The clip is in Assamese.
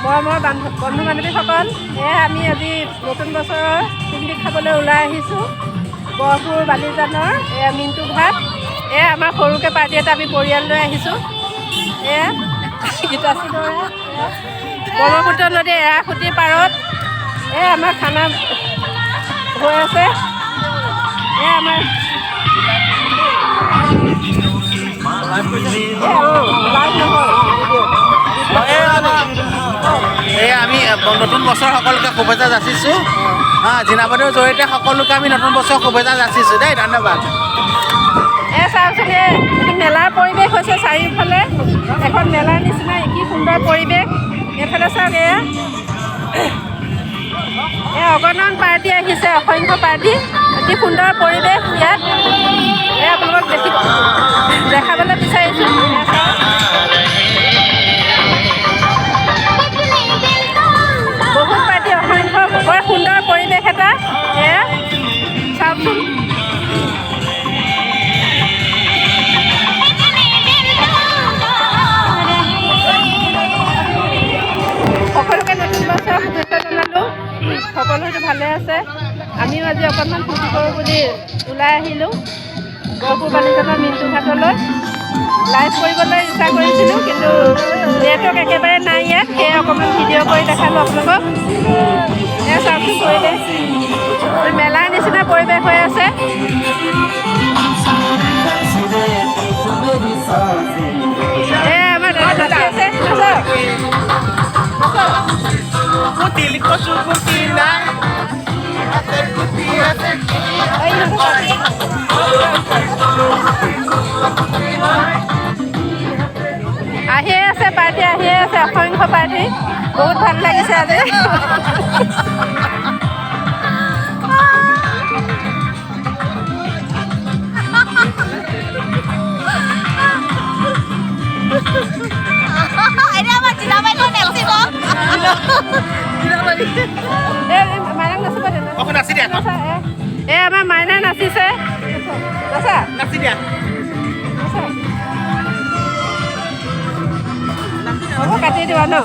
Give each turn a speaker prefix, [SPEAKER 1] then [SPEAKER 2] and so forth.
[SPEAKER 1] মৰমৰ বন্ধু বান্ধৱীসকল, আমি আজি নতুন বছৰৰ পিকনিক খাবলৈ ওলাই আহিছোঁ গহপুৰ বালিজানৰ মিণ্টু ঘাট। আমাৰ সৰুকৈ পাৰ্টি এটা আমি পৰিয়াল লৈ আহিছোঁ। গীতাশ্ৰীদৰে ব্ৰহ্মপুত্ৰ নদীৰ এৰাসুতিৰ পাৰত আমাৰ খানা হৈ আছে। আমাৰ
[SPEAKER 2] আমি নতুন বছৰ সকলোকে শুভেচ্ছা যাচিছোঁ। জিনাবাদৰ জৰিয়তে সকলোকে আমি নতুন বছৰ শুভেচ্ছা যাচিছোঁ দেই, ধন্যবাদ।
[SPEAKER 1] চাওকচোন, মেলাৰ পৰিৱেশ হৈছে চাৰিওফালে এখন মেলাৰ নিচিনা কি সুন্দৰ পৰিৱেশ। এইফালে চাওক, অগণন পাৰ্টি আহিছে, অসংখ্য পাৰ্টি, অতি সুন্দৰ পৰিৱেশ ইয়াত। আপোনালোকক দেখাবলৈ বিচাৰিছোঁ। বহুত পাৰ্টি, অসংখ্য, বৰ সুন্দৰ পৰিৱেশ এটা। চাওকচোন, সকলোকে নতুন বছৰৰ শুভেচ্ছা জনালোঁ। সকলোটো ভালে আছে। আমিও আজি অকণমান ফূৰ্তি কৰোঁ বুলি ওলাই আহিলোঁ গহপুৰ বালিজানৰ মিণ্টু ঘাটলৈ। লাইভ কৰিবলৈ ইচ্ছা কৰিছিলোঁ, কিন্তু নেটৱৰ্ক একেবাৰে নাই ইয়াত। সেয়ে অকণমান ভিডিঅ' কৰি দেখালোঁ আপোনালোকক। চাওকচোন, পৰিৱেশ মেলাৰ নিচিনা পৰিৱেশ হৈ আছে। আমাৰ দাদা নাচি আছে। আহিয়ে আছে পাৰ্টি, আহিয়ে আছে, অসংখ্য পাৰ্টি। বহুত ভাল লাগিছে আজি। মাইনাক নাচিব আমাৰ মাইনাই নাচিছে।
[SPEAKER 2] নাচি দিয়া।
[SPEAKER 1] কাটি দিবা ন?